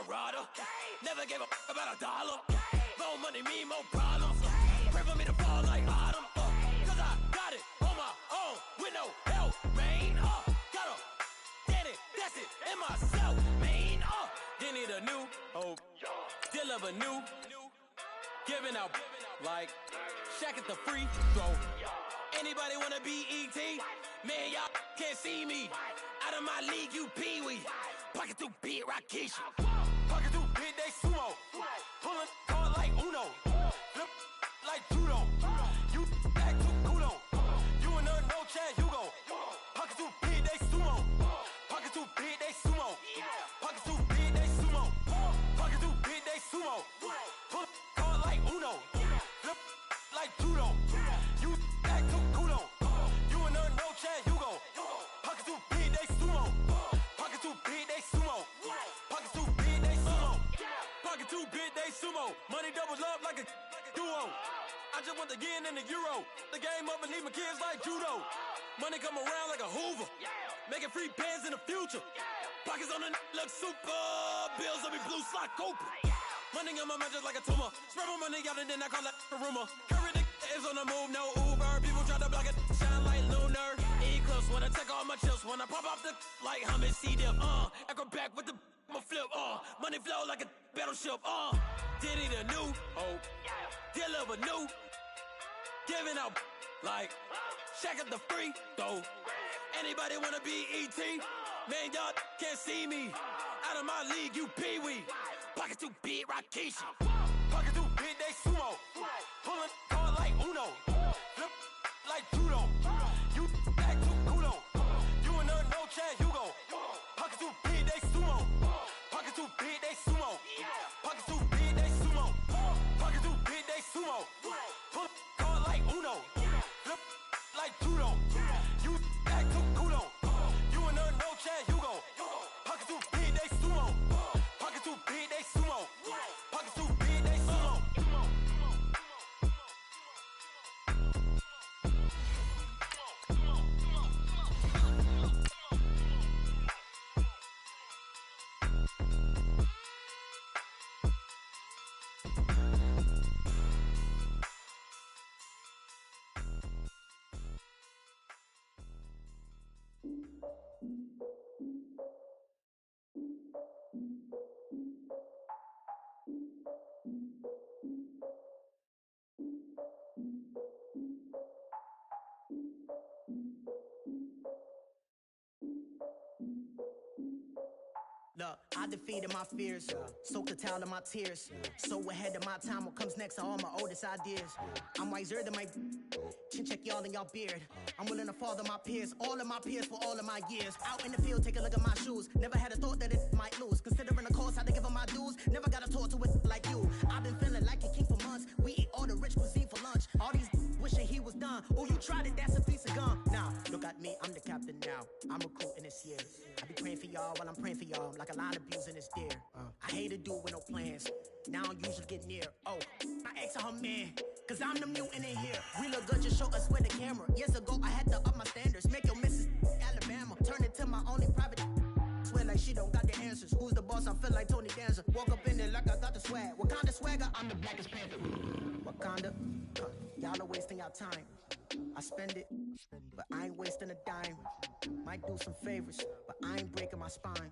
Rider. Never gave a fuck about a dollar. More money mean more problems. Pray for me to fall like autumn. Cause I got it on my own with no help, man. Got a daddy, that's it, in myself, man. Didn't need a new hope, still love a new. Giving out like Shaq at the free throw. Anybody wanna be E.T.? Man, y'all can't see me. Out of my league, you pee-wee. Pocket too big, Rakishi. Pocket too big, they sumo. Pulling card like Uno. Flip like judo. You act too kudo. You and her, no Chad Hugo. Pocket too big, they sumo. Pocket too big, they sumo. Pocket too big, they sumo. Pocket too big, they sumo. Pull card like Uno. Flip like judo. You act too kudo. You and her, no Chad Hugo. Pocket too big, they sumo. Pocket too big, they sumo. Pocket too big, they sumo. Pocket too big, they sumo. Money doubles up like a duo. I just want the yen and the euro. The game up and leave my kids like judo. Money come around like a Hoover. Making free bands in the future. Pockets on the look super. Bills on me blue slot Cooper. Money on my mind just like a tumor. Spread my money out and then I call that a rumor. Curry the is on the move, no Uber. People try to block it, shine like lunar. Eclipse when I take all my chips. When I pop off the like Hummus C-dip. Echo back with the flip. Money flow like a battleship. Did it a new hope. Deliver new. Giving out like Shaq at the free throw. Anybody wanna be E.T.? Man, y'all can't see me. Out of my league, you pee-wee. Pocket too big, Rakishi. Pocket too big, they sumo. Pulling card like Uno. Flip like judo. You act too kudo. You and her, no Chad Hugo. Pocket too big, they sumo. Pocket too big, they sumo. Pocket too big, they sumo. Pocket too big, they sumo. Pull card like Uno. Flip like judo. You act too kudo. You and her, no Chad Hugo. Pocket too big, they sumo. Pocket too big, they sumo. Pocket too big, they sumo. Look, I defeated my fears, soaked the towel in my tears. So ahead of my time, what comes next are all my oldest ideas. I'm wiser than my chin check y'all in y'all beard. I'm willing to father my peers, all of my peers for all of my years. Out in the field, take a look at my shoes. Never had a thought that it might lose. Considering the cost, I had to give them my dues. Never got a talk to it like you. I've been feeling like a king for months. We eat all the rich cuisine for lunch. All these wishing he was done. Oh, you tried it, that's a piece of gum. Now, look at me, I'm the captain now. I'm recruiting this year. I be praying for y'all while I'm praying for y'all. Like a line of abusing this deer. I hate a dude with no plans. Now I usually get near. Oh, I ex her man. Cause I'm the mutant in here. We look good, just show us where the camera. Years ago, I had to up my standards. Make your missus Alabama. Turn it to my only private. Swear like she don't got the answers. Who's the boss? I feel like Tony Danza. Walk up in there like I got the swag. What kind of swagger? I'm the blackest panther. Wakanda. Y'all are wasting your time. I spend it, but I ain't wasting a dime. Might do some favors, but I ain't breaking my spine.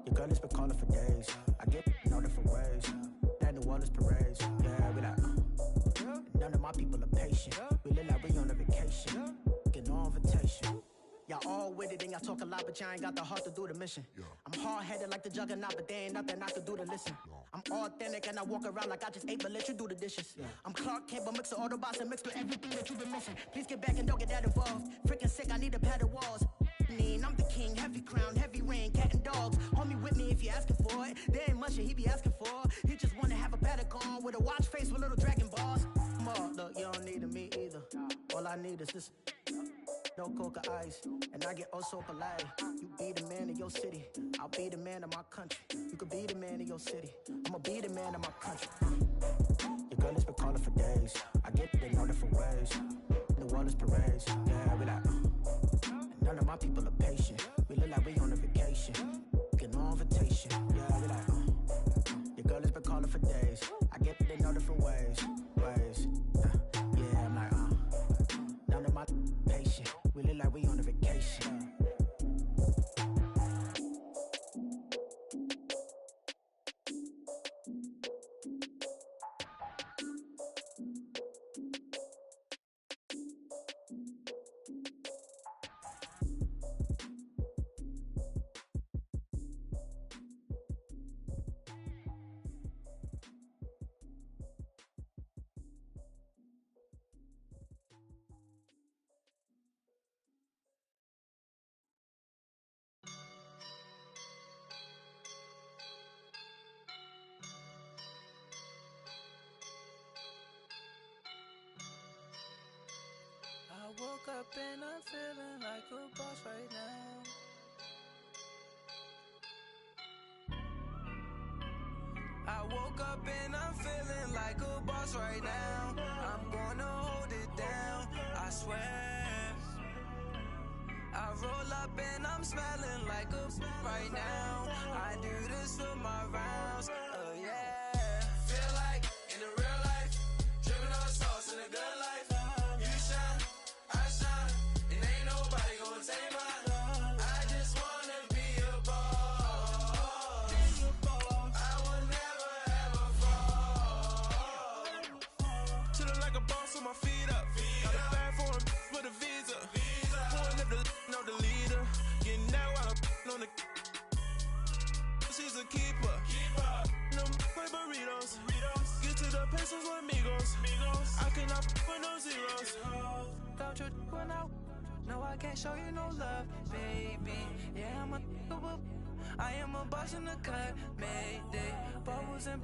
Your girl has been calling for days. I get in all different ways. That New Orleans parades. Yeah, we like, none of my people are patient. We look like we on a vacation. Get no invitation. Y'all all with it and y'all talk a lot, but y'all ain't got the heart to do the mission. I'm hard-headed like the juggernaut, but there ain't nothing I can do to listen. I'm authentic and I walk around like I just ate, but let you do the dishes. I'm Clark Kent, but mix the Autobots and mix with everything that you've been missing. Please get back and don't get that involved. Freaking sick, I need a padded walls. I'm the king, heavy crown, heavy rain, cat and dogs. Homie with me if you're asking for it. There ain't much that he be asking for. He just wanna have a paddock on with a watch face with little dragon balls. Look, you don't need me either. All I need is this. No coca ice, and I get oh so polite. You be the man of your city, I'll be the man of my country. You could be the man of your city, I'ma be the man of my country. Your girl has been calling for days. I get it in all different ways. New Orleans parades, yeah, we like. None of my people are paid. woke up and I'm feeling like a boss right now. I woke up and I'm feeling like a boss right now. I'm gonna hold it down, I swear. I roll up and I'm smelling like a right now. I do this for my rounds, oh yeah. Feel like in the real life, dripping on sauce in a good life. You shine, I shine, and ain't nobody gonna take mine. I just wanna be a boss. I will never ever fall. Chillin' like a boss with my feet up. Got a bag for him with a visa. Pulling up the know the leader. Getting that while I'm on the. She's a keeper. No play burritos. Get to the pesos with amigos. I cannot with no zeros. Don't you when out? No, I can't show you no love, baby. Yeah, I am a boss in the cut. Mayday. Bubbles and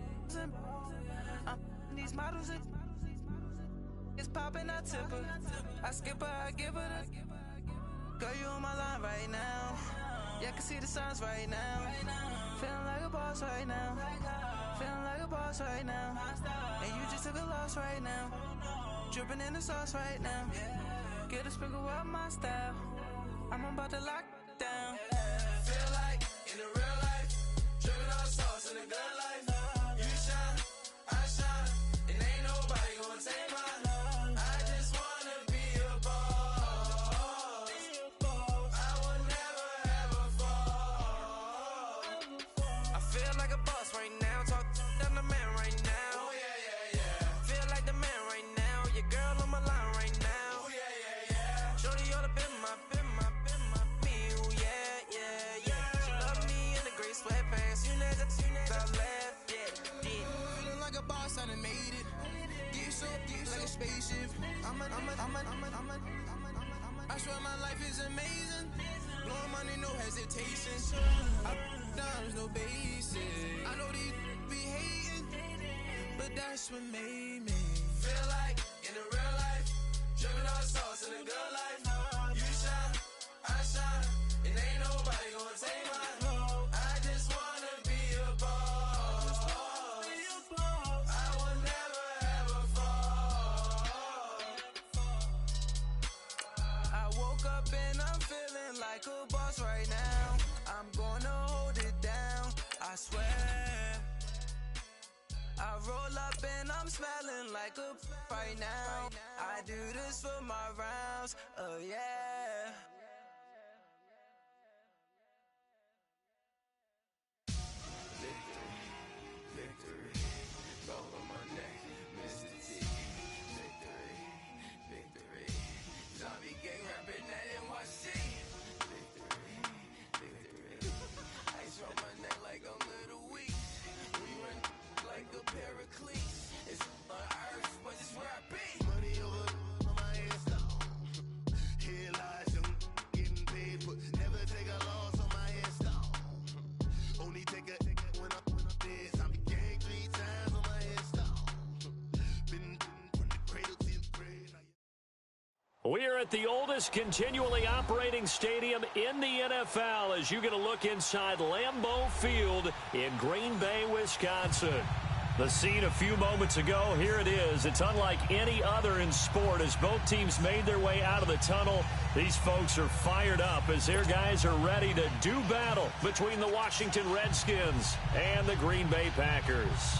I'm these models. It's popping, I tip her. I skip her, I give her the. Girl, you on my line right now. Yeah, I can see the signs right now. Feeling like a boss right now. Feeling like a boss right now. And you just took a loss right now. Dripping in the sauce right now. Get a sprinkle up my style. I'm about to lock down. Feel like in the real life, dripping on sauce in a good life. You shine, I shine, and ain't nobody gonna take mine. I just wanna be a boss. I will never ever fall. I feel like a boss right now. Talk to the man right now. Oh yeah, yeah, yeah. Feel like the man right now. Your girl on my line right now. Oh yeah, yeah, yeah. Shorty oughta been my me. Oh yeah, yeah, yeah. She love me in the gray sweatpants. You never I left, yeah. Feeling like a boss, I done made it. Get so deep like a spaceship. I swear my life is amazing. Blowing money, no hesitation. I dimes, no basic. I know these be hating, but that's what made me. Feel like in the real life, dripping on sauce in a good life. You shine, I shine, and ain't nobody gonna take mine. I just wanna be a boss. I will never ever fall. I woke up and I'm feeling like a boss right now. I'm gonna hold it down, I swear. I roll up and I'm smelling like a right now. I do this for my rounds, oh yeah. Victory, gold on my neck, Mr. T. Victory, zombie gang rapping that NYC. Victory, ice on my neck like I'm Little Weak. We run like a paraclete. It's on earth, but it's where I be. Money over on my headstone. Here lies young, getting paid, but never take a loss on my headstone. Only take a when I'm dead. I be gang 3 times on my headstone. Been from the cradle to the grave. We're at the oldest continually operating stadium in the NFL as you get a look inside Lambeau Field in Green Bay, Wisconsin. The scene a few moments ago, here it is. It's unlike any other in sport as both teams made their way out of the tunnel. These folks are fired up as their guys are ready to do battle between the Washington Redskins and the Green Bay Packers.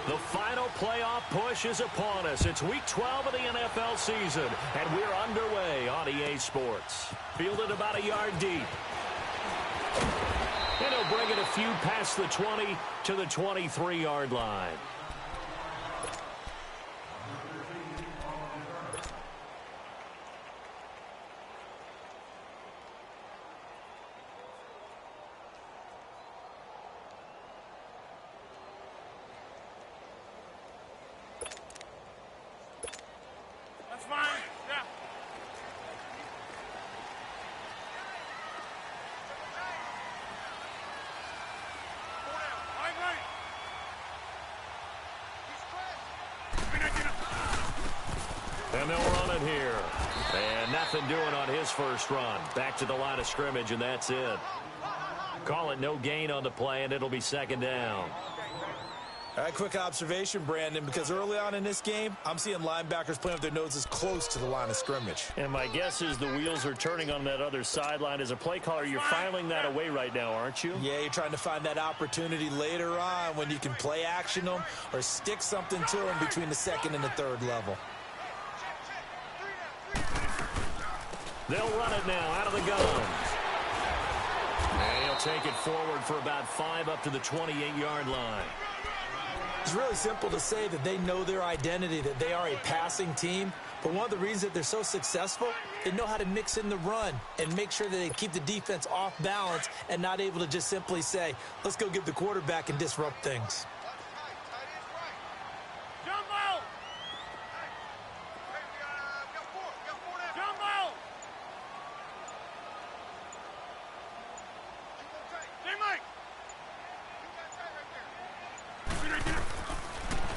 The final playoff push is upon us. It's week 12 of the NFL season, and we're underway on EA Sports. Fielded about a yard deep. And he'll bring it a few past the 20 to the 23-yard line. That's fine. Yeah. And they'll run it here. And nothing doing on his first run. Back to the line of scrimmage, and that's it. Call it no gain on the play, and it'll be second down. All right, quick observation, Brandon, because early on in this game, I'm seeing linebackers playing with their noses close to the line of scrimmage. And my guess is the wheels are turning on that other sideline. As a play caller, you're filing that away right now, aren't you? Yeah, you're trying to find that opportunity later on when you can play action them or stick something to them between the second and the third level. They'll run it now out of the gun. And he'll take it forward for about 5 up to the 28-yard line. It's really simple to say that they know their identity, that they are a passing team. But one of the reasons that they're so successful, they know how to mix in the run and make sure that they keep the defense off balance and not able to just simply say, let's go get the quarterback and disrupt things.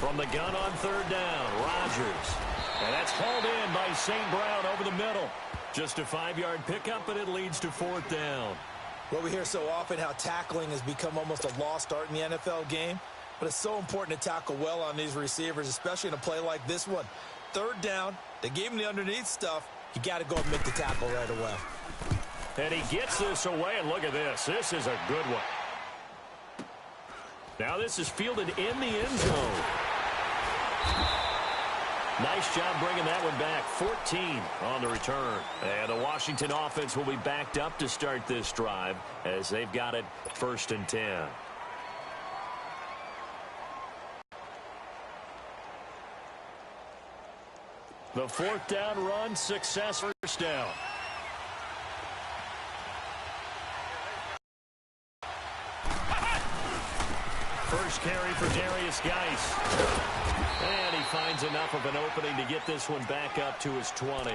From the gun on third down, Rodgers. And that's hauled in by St. Brown over the middle. Just a 5-yard pickup, and it leads to fourth down. Well, we hear so often how tackling has become almost a lost art in the NFL game. But it's so important to tackle well on these receivers, especially in a play like this one. Third down, they gave him the underneath stuff. You got to go and make the tackle right away. And he gets this away, and look at this. This is a good one. Now this is fielded in the end zone. Nice job bringing that one back. 14 on the return. And the Washington offense will be backed up to start this drive as they've got it 1st and 10. The fourth down run, success, first down. First carry for Darius Geis. And he finds enough of an opening to get this one back up to his 20.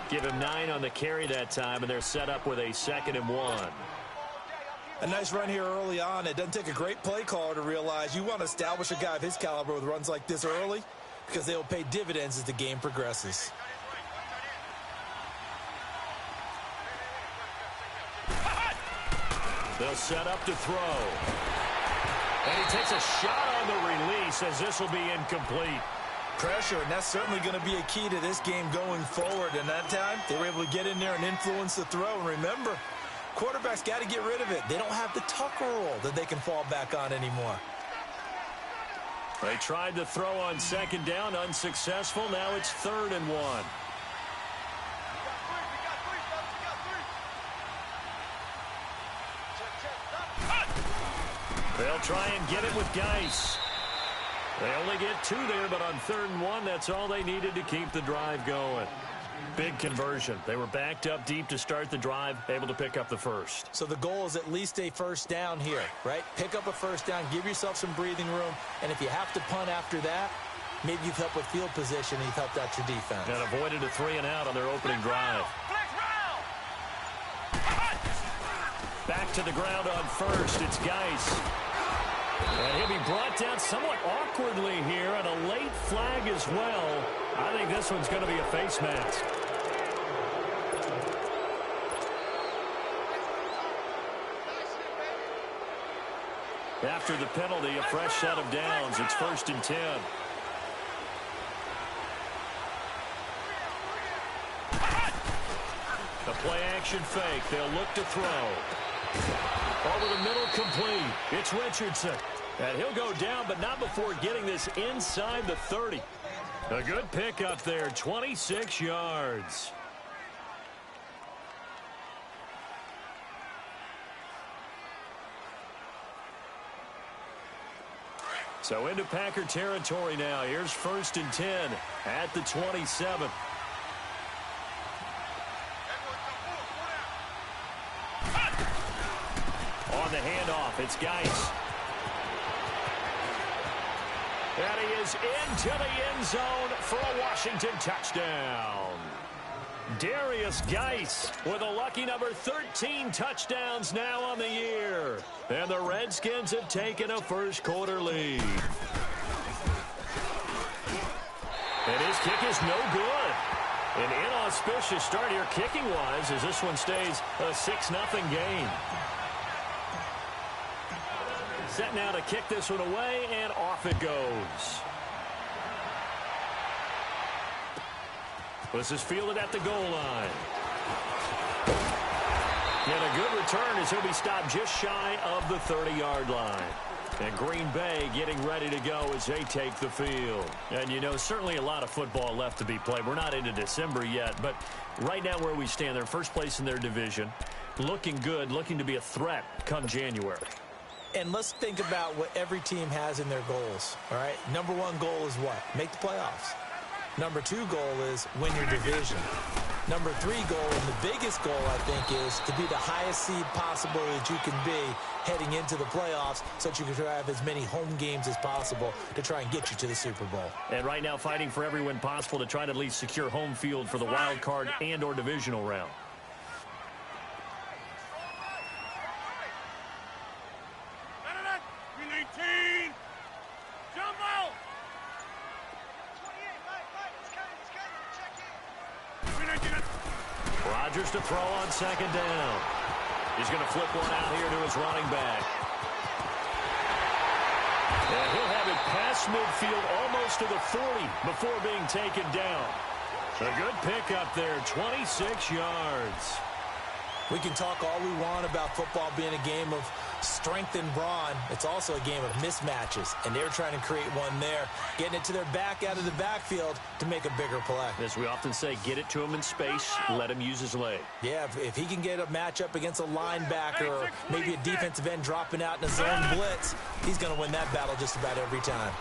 Give him 9 on the carry that time, and they're set up with a 2nd and 1. A nice run here early on. It doesn't take a great play caller to realize you want to establish a guy of his caliber with runs like this early because they will pay dividends as the game progresses. They'll set up to throw. And he takes a shot on the release as this will be incomplete. Pressure, and that's certainly going to be a key to this game going forward. And that time, they were able to get in there and influence the throw. And remember, quarterbacks got to get rid of it. They don't have the Tucker rule that they can fall back on anymore. They tried to throw on 2nd down, unsuccessful. Now it's 3rd and 1. They'll try and get it with Geis. They only get 2 there, but on 3rd and 1, that's all they needed to keep the drive going. Big conversion. They were backed up deep to start the drive, able to pick up the first. So the goal is at least a first down here, right? Pick up a first down, give yourself some breathing room, and if you have to punt after that, maybe you've helped with field position and you've helped out your defense. And avoided a 3 and out on their opening drive. Back to the ground on first. It's Geis. And he'll be brought down somewhat awkwardly here, and a late flag as well. I think this one's going to be a face mask. After the penalty, a fresh set of downs. It's 1st and 10. A play-action fake. They'll look to throw. Over the middle, complete. It's Richardson. And he'll go down, but not before getting this inside the 30. A good pick up there, 26 yards. So into Packer territory now. Here's 1st and 10 at the 27. On the handoff, it's Geis. And he is into the end zone for a Washington touchdown. Darius Geis with a lucky number 13 touchdowns now on the year. And the Redskins have taken a first-quarter lead. And his kick is no good. auspicious start here kicking-wise as this one stays a 6-0 game. Set now to kick this one away, and off it goes. This is fielded at the goal line. And a good return as he'll be stopped just shy of the 30-yard line. And Green Bay getting ready to go as they take the field. And, you know, certainly a lot of football left to be played. We're not into December yet, but right now where we stand, they're first place in their division. Looking good, looking to be a threat come January. And let's think about what every team has in their goals, all right? Number one goal is what? Make the playoffs. Number two goal is win your division. Number three goal, and the biggest goal, I think, is to be the highest seed possible that you can be heading into the playoffs so that you can have as many home games as possible to try and get you to the Super Bowl. And right now fighting for every win possible to try to at least secure home field for the wild card and or divisional round. Rodgers to throw on second down. He's going to flip one out here to his running back. And he'll have it past midfield almost to the 40 before being taken down. A good pickup there, 26 yards. We can talk all we want about football being a game of strength and brawn. It's also a game of mismatches, and they're trying to create one there, getting it to their back out of the backfield to make a bigger play. As we often say, get it to him in space, let him use his leg. Yeah, if he can get a matchup against a linebacker or maybe a defensive end dropping out in a zone blitz, he's going to win that battle just about every time.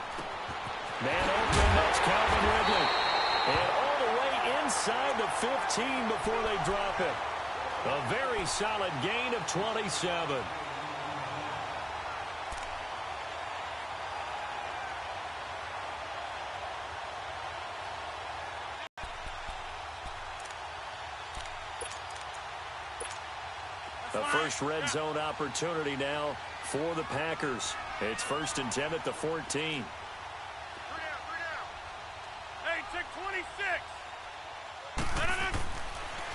Man open, that's Calvin Ridley. And all the way inside the 15 before they drop it. A very solid gain of 27. The first red zone opportunity now for the Packers. It's 1st and 10 at the 14. Hey, check 26.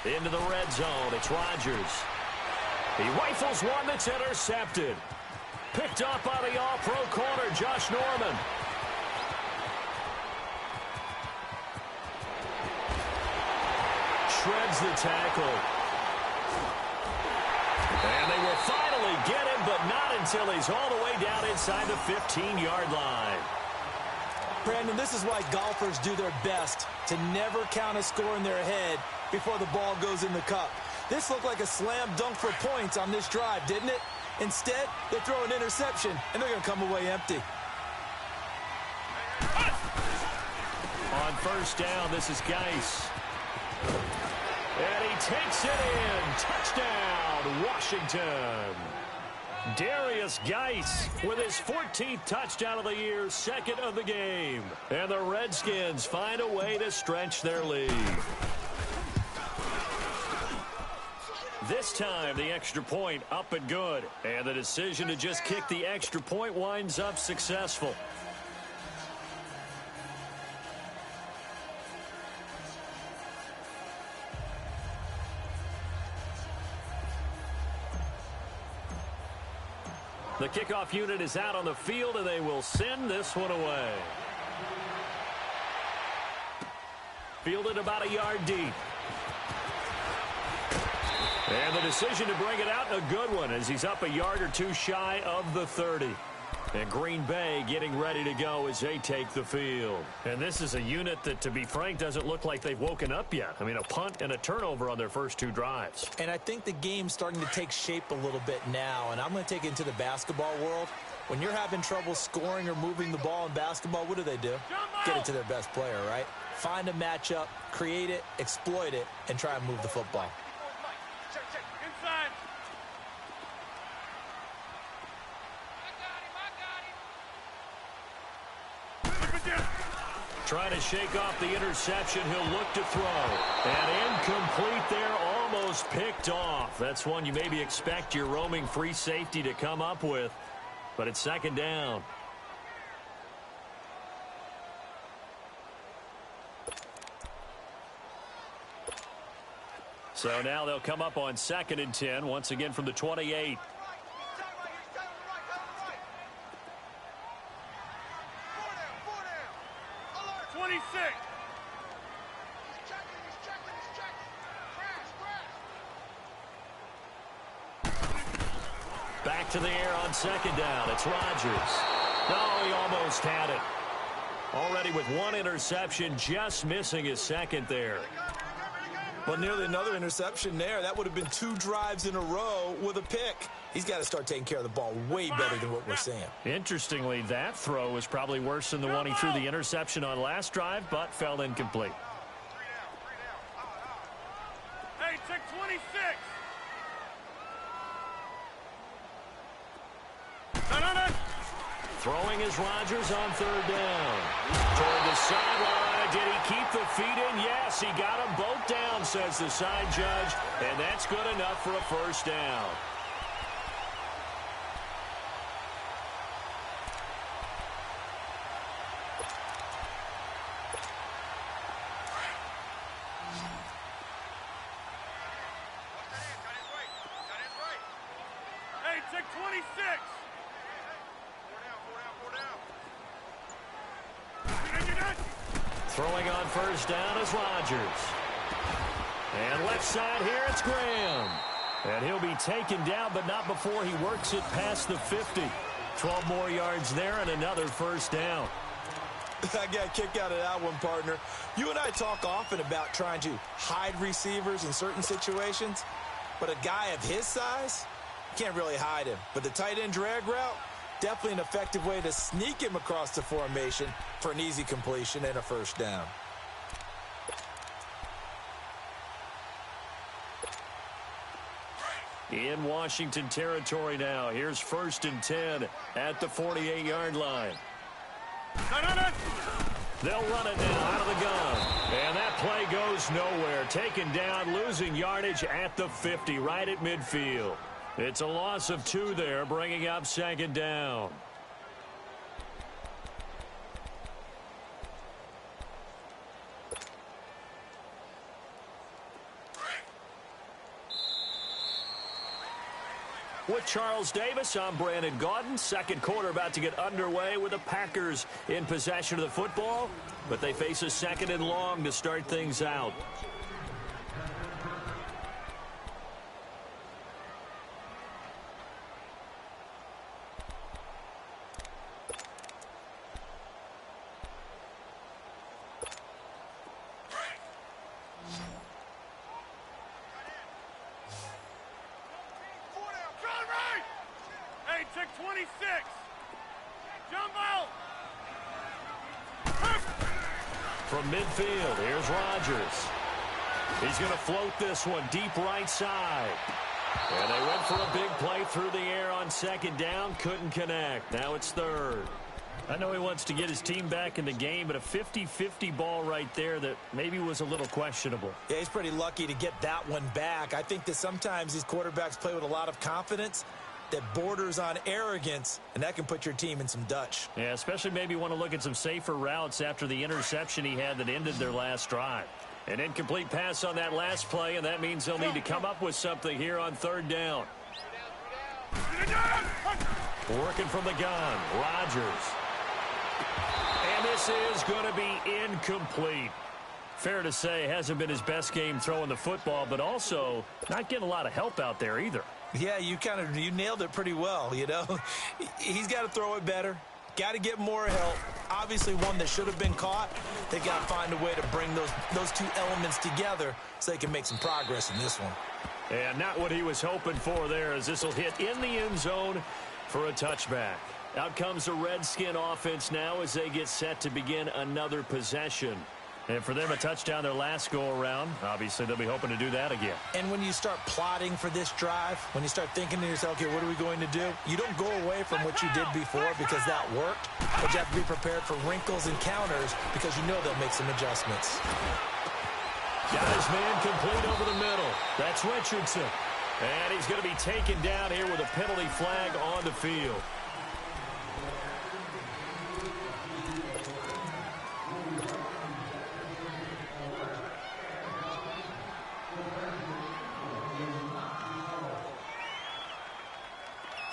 Into the red zone, it's Rodgers. He rifles one that's intercepted. Picked up by the all-pro corner, Josh Norman. Shreds the tackle. And they will finally get him, but not until he's all the way down inside the 15-yard line. Brandon, this is why golfers do their best to never count a score in their head before the ball goes in the cup. This looked like a slam dunk for points on this drive, didn't it? Instead, they throw an interception, and they're going to come away empty. On first down, this is Geis. And he takes it in. Touchdown, Washington. Darius Geis with his 14th touchdown of the year, 2nd of the game. And the Redskins find a way to stretch their lead. This time, the extra point up and good. And the decision to just kick the extra point winds up successful. The kickoff unit is out on the field, and they will send this one away. Fielded about a yard deep. And the decision to bring it out, a good one, as he's up a yard or two shy of the 30. And Green Bay getting ready to go as they take the field. And this is a unit that, to be frank, doesn't look like they've woken up yet. I mean, a punt and a turnover on their first two drives. And I think the game's starting to take shape a little bit now. And I'm going to take it into the basketball world. When you're having trouble scoring or moving the ball in basketball, what do? Get it to their best player, right? Find a matchup, create it, exploit it, and try and move the football. Inside. Trying to shake off the interception. He'll look to throw. And incomplete there, almost picked off. That's one you maybe expect your roaming free safety to come up with. But it's 2nd down. So now they'll come up on 2nd and 10, once again from the 28. 26. Back to the air on 2nd down. It's Rodgers. No, he almost had it. Already with one interception, just missing his second there. Well, nearly another interception there. That would have been 2 drives in a row with a pick. He's got to start taking care of the ball way better than what we're seeing. Interestingly, that throw was probably worse than the one he threw the interception on last drive, but fell incomplete. Hey, check 26. No. Throwing is Rodgers on 3rd down. Toward the sideline. Did he keep the feet in? Yes, he got them both down, says the side judge, and that's good enough for a first down. Hey, check 26. Throwing on 1st down is Rodgers. And left side here, it's Graham. And he'll be taken down, but not before he works it past the 50. 12 more yards there and another first down. I got a kick out of that one, partner. You and I talk often about trying to hide receivers in certain situations, but a guy of his size, you can't really hide him. But the tight end drag route, definitely an effective way to sneak him across the formation for an easy completion and a first down. In Washington territory now. Here's 1st and 10 at the 48-yard line. No. They'll run it now out of the gun. And that play goes nowhere. Taken down, losing yardage at the 50, right at midfield. It's a loss of 2 there, bringing up 2nd down. With Charles Davis, I'm Brandon Gaudin. Second quarter about to get underway with the Packers in possession of the football, but they face a 2nd and long to start things out. Hey, check 26. Jumbo. From midfield, here's Rodgers. He's going to float this one deep right side. And they went for a big play through the air on 2nd down. Couldn't connect. Now it's 3rd. I know he wants to get his team back in the game, but a 50-50 ball right there that maybe was a little questionable. Yeah, he's pretty lucky to get that one back. I think that sometimes these quarterbacks play with a lot of confidence that borders on arrogance, and that can put your team in some Dutch. Yeah, especially maybe want to look at some safer routes after the interception he had that ended their last drive. An incomplete pass on that last play, and that means they'll need to come up with something here on 3rd down. Working from the gun, Rodgers. And this is going to be incomplete. Fair to say, hasn't been his best game throwing the football, but also not getting a lot of help out there either. Yeah, you nailed it pretty well, you know. He's got to throw it better. Got to get more help. Obviously one that should have been caught. They got to find a way to bring those 2 elements together so they can make some progress in this one. And not what he was hoping for there, as this will hit in the end zone for a touchback. Out comes the Redskin offense now as they get set to begin another possession. And for them, a touchdown their last go-around. Obviously, they'll be hoping to do that again. And when you start plotting for this drive, when you start thinking to yourself, okay, what are we going to do? You don't go away from what you did before because that worked. But you have to be prepared for wrinkles and counters because you know they'll make some adjustments. Got his man complete over the middle. That's Richardson. And he's going to be taken down here with a penalty flag on the field.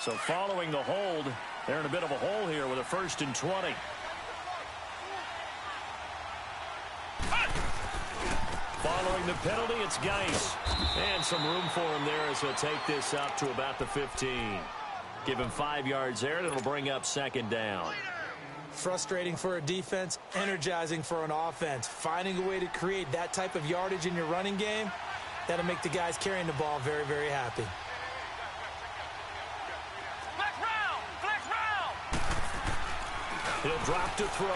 So following the hold, they're in a bit of a hole here with a 1st and 20. Following the penalty, it's Geis. And some room for him there as he'll take this up to about the 15. Give him 5 yards there, and it'll bring up 2nd down. Frustrating for a defense, energizing for an offense. Finding a way to create that type of yardage in your running game, that'll make the guys carrying the ball very, very happy. He'll drop to throw.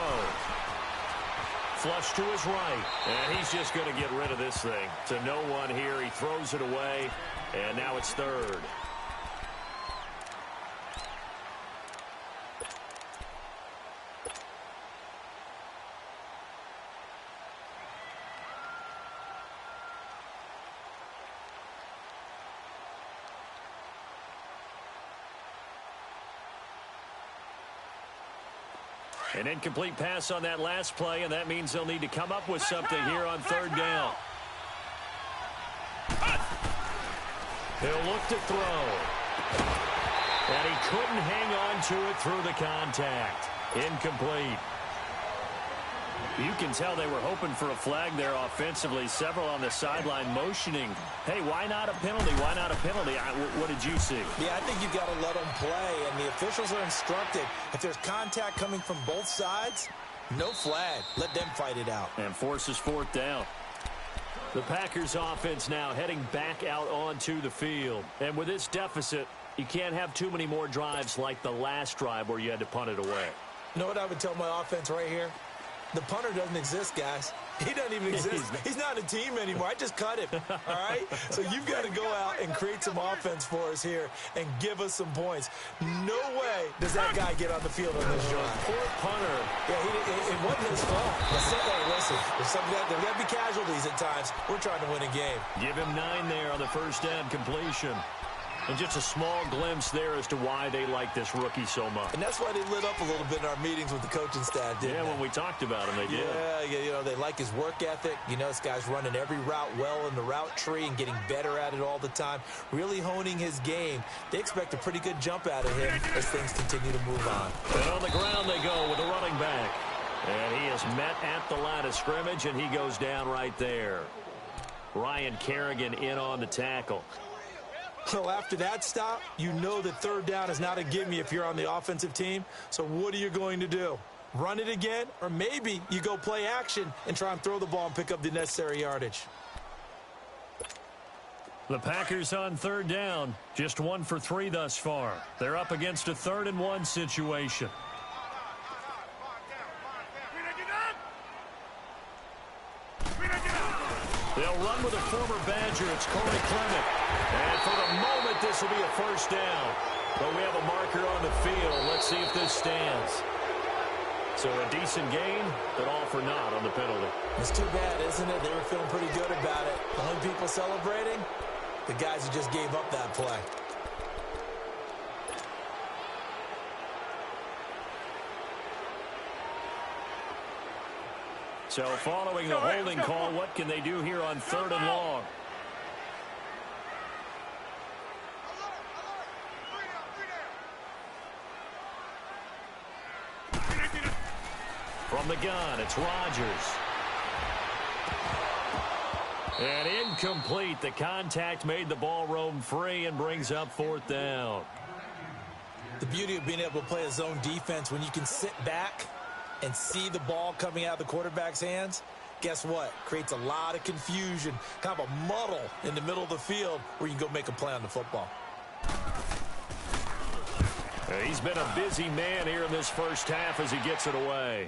Flush to his right. And he's just going to get rid of this thing. To no one here. He throws it away. And now it's 3rd. An incomplete pass on that last play, and that means they'll need to come up with something here on 3rd down. He'll look to throw. And he couldn't hang on to it through the contact. Incomplete. You can tell they were hoping for a flag there offensively. Several on the sideline motioning. Hey, why not a penalty? Why not a penalty? What did you see? Yeah, I think you've got to let them play, and the officials are instructed. If there's contact coming from both sides, no flag. Let them fight it out. And forces 4th down. The Packers offense now heading back out onto the field. And with this deficit, you can't have too many more drives like the last drive where you had to punt it away. You know what I would tell my offense right here? The punter doesn't exist, guys. He doesn't even exist. He's not a team anymore. I just cut him, all right? So you've got to go out and create some offense for us here and give us some points. No way does that guy get on the field on this drive. Poor punter. Yeah, it wasn't his fault. Listen, there's got to be casualties at times. We're trying to win a game. Give him 9 there on the 1st down completion. And just a small glimpse there as to why they like this rookie so much. And that's why they lit up a little bit in our meetings with the coaching staff, didn't they? When we talked about him, they did. Yeah, you know, they like his work ethic. You know, this guy's running every route well in the route tree and getting better at it all the time, really honing his game. They expect a pretty good jump out of him as things continue to move on. And on the ground they go with a running back. And he is met at the line of scrimmage, and he goes down right there. Ryan Kerrigan in on the tackle. So after that stop, you know that 3rd down is not a gimme if you're on the offensive team. So what are you going to do? Run it again? Or maybe you go play action and try and throw the ball and pick up the necessary yardage. The Packers on 3rd down. Just 1 for 3 thus far. They're up against a 3rd and 1 situation. They'll run with a former Badger. It's Corey Clement. And for the moment, this will be a 1st down. But we have a marker on the field. Let's see if this stands. So a decent gain, but all for naught on the penalty. It's too bad, isn't it? They were feeling pretty good about it. The only people celebrating, the guys who just gave up that play. So following the holding call, what can they do here on 3rd and long? From the gun, it's Rodgers. And incomplete. The contact made the ball roam free and brings up 4th down. The beauty of being able to play a zone defense when you can sit back and see the ball coming out of the quarterback's hands, guess what? Creates a lot of confusion, kind of a muddle in the middle of the field where you can go make a play on the football. He's been a busy man here in this 1st half as he gets it away.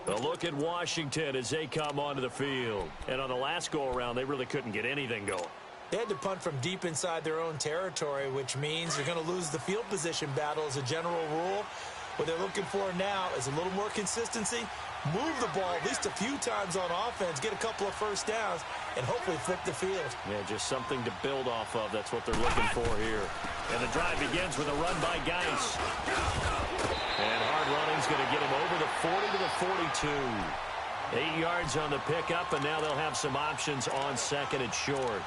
A look at Washington as they come onto the field. And on the last go-around, they really couldn't get anything going. They had to punt from deep inside their own territory, which means you're going to lose the field position battle as a general rule. What they're looking for now is a little more consistency, move the ball at least a few times on offense, get a couple of 1st downs, and hopefully flip the field. Yeah, just something to build off of. That's what they're looking for here. And the drive begins with a run by Geis. And hard running's going to get him over the 40 to the 42. 8 yards on the pickup, and now they'll have some options on 2nd and short.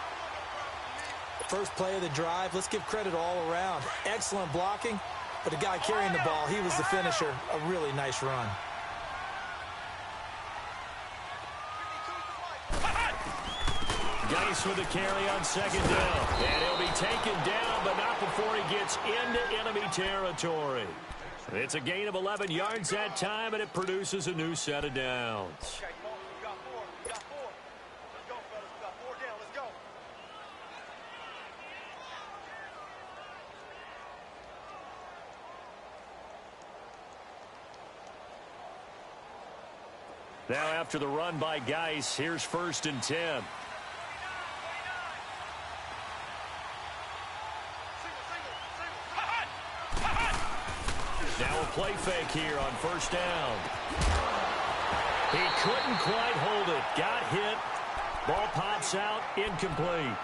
first play of the drive. Let's give credit all around. Excellent blocking, but the guy carrying the ball, he was the finisher. A really nice run. Geis with the carry on second down. And he'll be taken down, but not before he gets into enemy territory. It's a gain of 11 yards that time, and it produces a new set of downs. Okay, come on. We got four. We got four. Let's go, fellas. We got 4 down. Let's go. Now after the run by Geis, here's 1st and 10. Now a play fake here on 1st down. He couldn't quite hold it. Got hit. Ball pops out. Incomplete.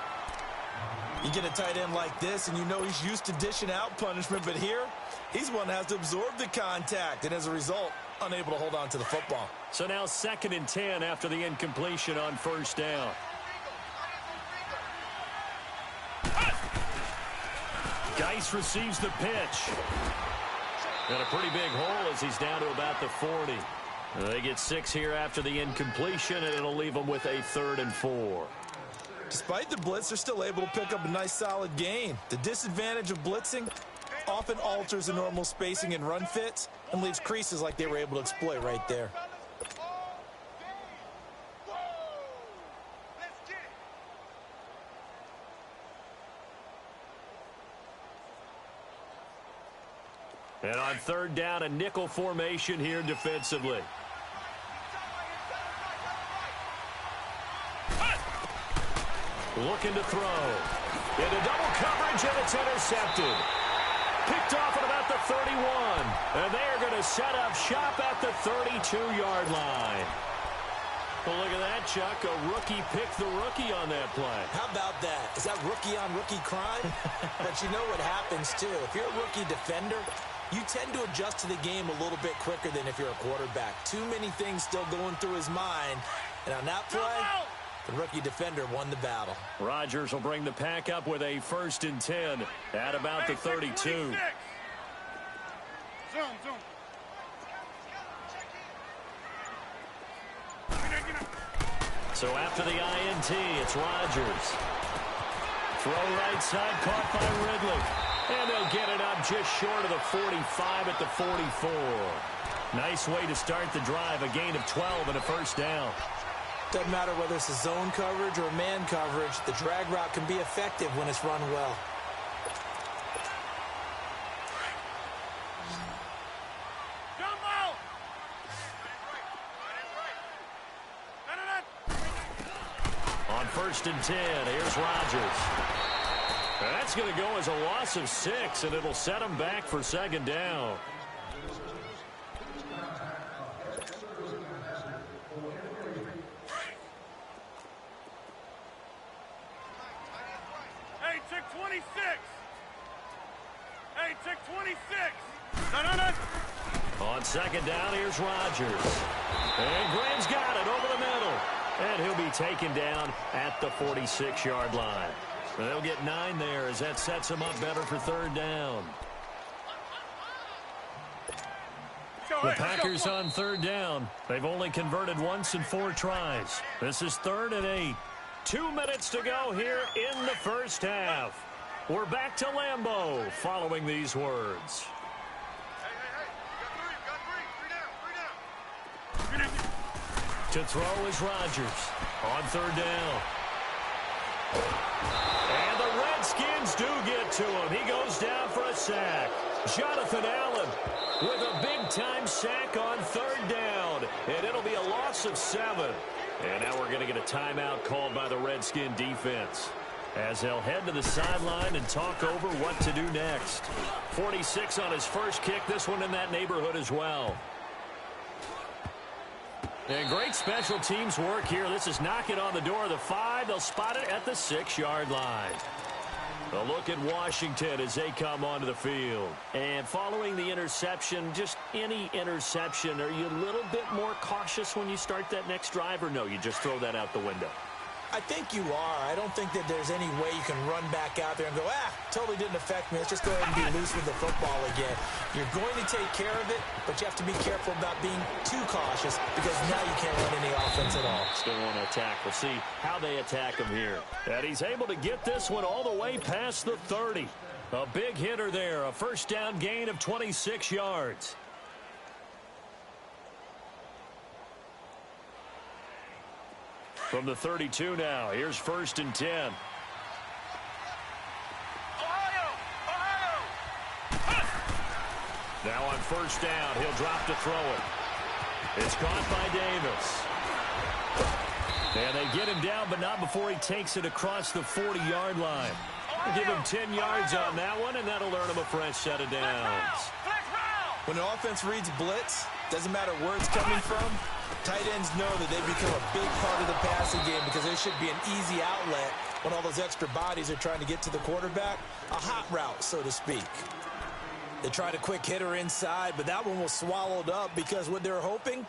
You get a tight end like this, and you know he's used to dishing out punishment, but here, he's one that has to absorb the contact, and as a result, unable to hold on to the football. So now 2nd and 10 after the incompletion on 1st down. Geis receives the pitch. And a pretty big hole as he's down to about the 40. They get 6 here after the incompletion, and it'll leave them with a 3rd and 4. Despite the blitz, they're still able to pick up a nice solid gain. The disadvantage of blitzing often alters the normal spacing and run fits and leaves creases like they were able to exploit right there. And on 3rd down, a nickel formation here defensively. Looking to throw. Into double coverage, and it's intercepted. Picked off at about the 31. And they are going to set up shop at the 32-yard line. Well, look at that, Chuck. A rookie picked the rookie on that play. How about that? Is that rookie-on-rookie crime? But you know what happens, too. If you're a rookie defender, you tend to adjust to the game a little bit quicker than if you're a quarterback. Too many things still going through his mind. And on that play, the rookie defender won the battle. Rodgers will bring the pack up with a 1st and 10 at about the 32. Zoom. So after the INT, it's Rodgers. Throw right side, caught by Ridley. And they'll get it up just short of the 45 at the 44. Nice way to start the drive, a gain of 12 and a 1st down. Doesn't matter whether it's a zone coverage or man coverage, the drag route can be effective when it's run well. On 1st and 10, here's Rodgers. That's going to go as a loss of 6, and it'll set him back for 2nd down. Hey, check 26. Hey, check 26. No. On 2nd down, here's Rodgers. And Graham's got it over the middle. And he'll be taken down at the 46-yard line. They'll get 9 there as that sets them up better for 3rd down. The Packers on 3rd down. They've only converted once in 4 tries. This is 3rd and 8. 2 minutes to go here in the 1st half. We're back to Lambeau following these words. Hey. We got 3. 3 down. To throw is Rodgers on 3rd down. And the Redskins do get to him. He goes down for a sack. Jonathan Allen with a big-time sack on 3rd down. And it'll be a loss of 7. And now we're going to get a timeout called by the Redskin defense, as they'll head to the sideline and talk over what to do next. 46 on his first kick. This one in that neighborhood as well. And great special teams work here. This is knocking on the door of the 5. They'll spot it at the 6-yard line. A look at Washington as they come onto the field. And following the interception, just any interception, are you a little bit more cautious when you start that next drive, or no, you just throw that out the window? I think you are. I don't think that there's any way you can run back out there and go, totally didn't affect me. Let's just go ahead and be loose with the football again. You're going to take care of it, but you have to be careful about being too cautious because now you can't run any offense at all. Still want to attack. We'll see how they attack him here. And he's able to get this one all the way past the 30. A big hitter there. A first down gain of 26 yards. From the 32 now, here's 1st and 10. Ohio! Now on 1st down, he'll drop to throw it. It's caught by Davis. And they get him down, but not before he takes it across the 40-yard line. We'll give him 10 yards on that one, and that'll earn him a fresh set of downs. When an offense reads blitz, doesn't matter where it's coming from, tight ends know that they become a big part of the passing game because there should be an easy outlet when all those extra bodies are trying to get to the quarterback. A hot route, so to speak. They tried a quick hitter inside, but that one was swallowed up because what they're hoping,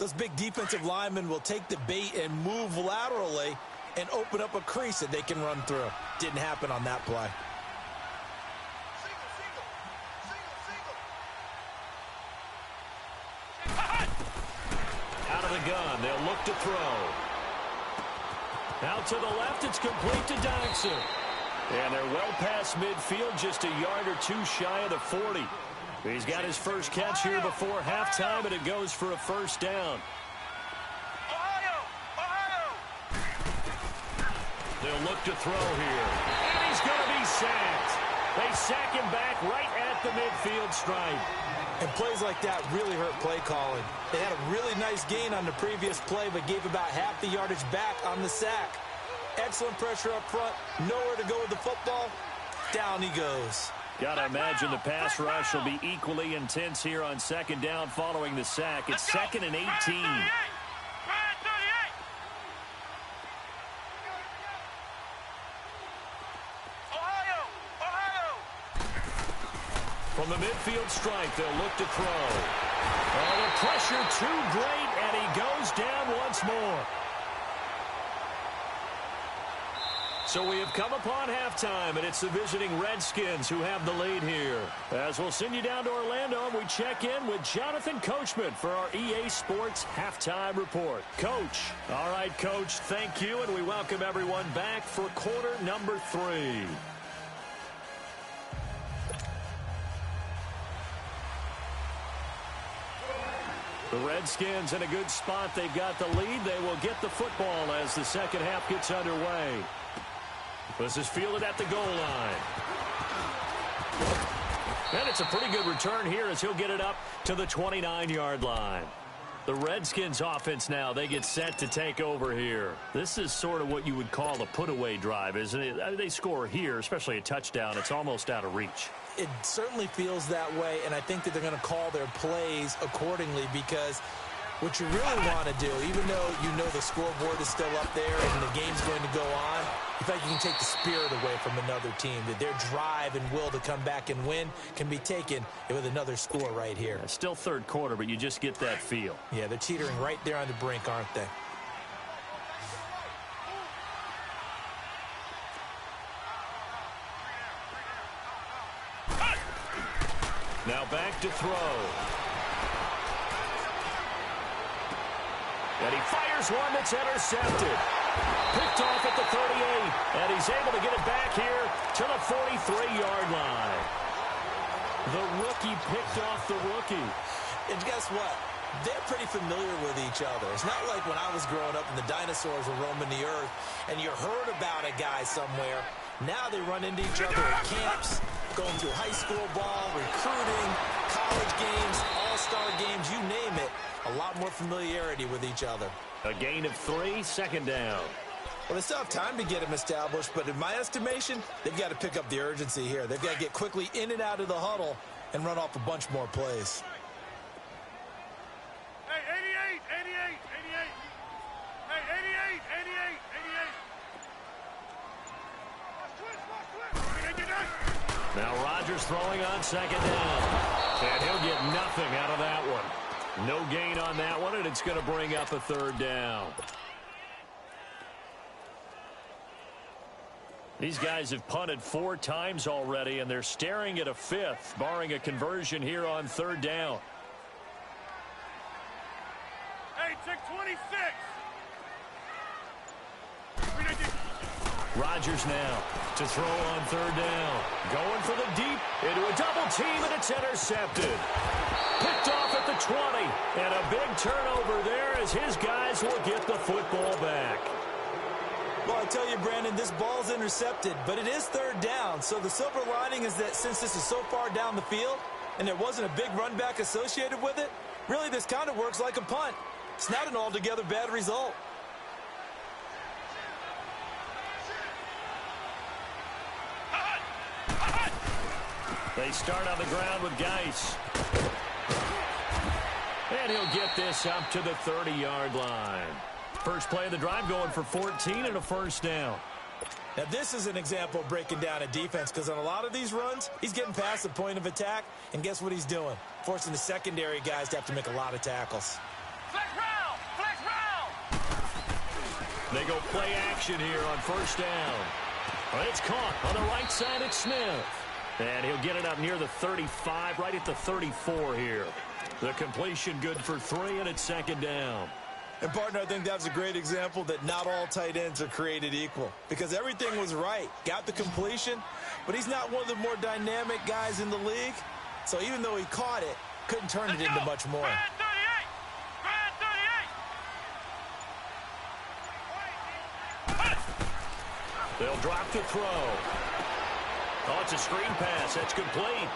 those big defensive linemen will take the bait and move laterally and open up a crease that they can run through. Didn't happen on that play. Out of the gun, they'll look to throw. Out to the left, it's complete to Dodson. And they're well past midfield, just a yard or two shy of the 40. He's got his first catch here before halftime, and it goes for a first down. They'll look to throw here. And he's going to be sacked. They sack him back right at the midfield stripe. And plays like that really hurt play calling. They had a really nice gain on the previous play, but gave about half the yardage back on the sack. Excellent pressure up front. Nowhere to go with the football. Down he goes. Got to imagine the pass rush will be equally intense here on 2nd down following the sack. It's 2nd and 18. From the midfield stripe, they'll look to throw. Oh, the pressure too great, and he goes down once more. So we have come upon halftime, and it's the visiting Redskins who have the lead here. As we'll send you down to Orlando, and we check in with Jonathan Coachman for our EA Sports Halftime Report. Coach. All right, Coach, thank you, and we welcome everyone back for quarter number 3. The Redskins in a good spot. They've got the lead. They will get the football as the second half gets underway. This is fielded at the goal line. And it's a pretty good return here as he'll get it up to the 29-yard line. The Redskins offense now, they get set to take over here. This is sort of what you would call a put-away drive, isn't it? I mean, they score here, especially a touchdown. It's almost out of reach. It certainly feels that way, and I think that they're going to call their plays accordingly because what you really want to do, even though you know the scoreboard is still up there and the game's going to go on, in fact, you can take the spirit away from another team, that their drive and will to come back and win can be taken with another score right here. It's still third quarter, but you just get that feel. Yeah, they're teetering right there on the brink, aren't they? Now back to throw. And he fires one that's intercepted. Picked off at the 38. And he's able to get it back here to the 43-yard line. The rookie picked off the rookie. And guess what? They're pretty familiar with each other. It's not like when I was growing up and the dinosaurs were roaming the earth and you heard about a guy somewhere. Now they run into each other at camps, going through high school ball, recruiting, college games, all-star games, you name it. A lot more familiarity with each other. A gain of 3, 2nd down. Well, they still have time to get him established, but in my estimation, they've got to pick up the urgency here. They've got to get quickly in and out of the huddle and run off a bunch more plays. Hey, 88, 88, 88. Hey, 88, 88, 88. Now Rodgers throwing on 2nd down. And he'll get nothing out of that one. No gain on that one, and it's going to bring up a 3rd down. These guys have punted 4 times already, and they're staring at a 5th, barring a conversion here on 3rd down. Hey, check 26. Rodgers now to throw on 3rd down. Going for the deep into a double team, and it's intercepted. Picked off at the 20, and a big turnover there as his guys will get the football back. Well, I tell you, Brandon, this ball's intercepted, but it is 3rd down. So the silver lining is that since this is so far down the field and there wasn't a big run back associated with it, really this kind of works like a punt. It's not an altogether bad result. They start on the ground with Geis. And he'll get this up to the 30-yard line. First play of the drive going for 14 and a 1st down. Now, this is an example of breaking down a defense because on a lot of these runs, he's getting past the point of attack, and guess what he's doing? Forcing the secondary guys to have to make a lot of tackles. Flex round! Flex round! They go play action here on 1st down. Well, it's caught on the right side at Smith. And he'll get it up near the 35, right at the 34 here. The completion good for 3, and it's 2nd down. And, partner, I think that's a great example that not all tight ends are created equal because everything was right. Got the completion, but he's not one of the more dynamic guys in the league. So even though he caught it, couldn't turn it into much more. Brad 38! They'll drop to throw. Oh, it's a screen pass. That's complete.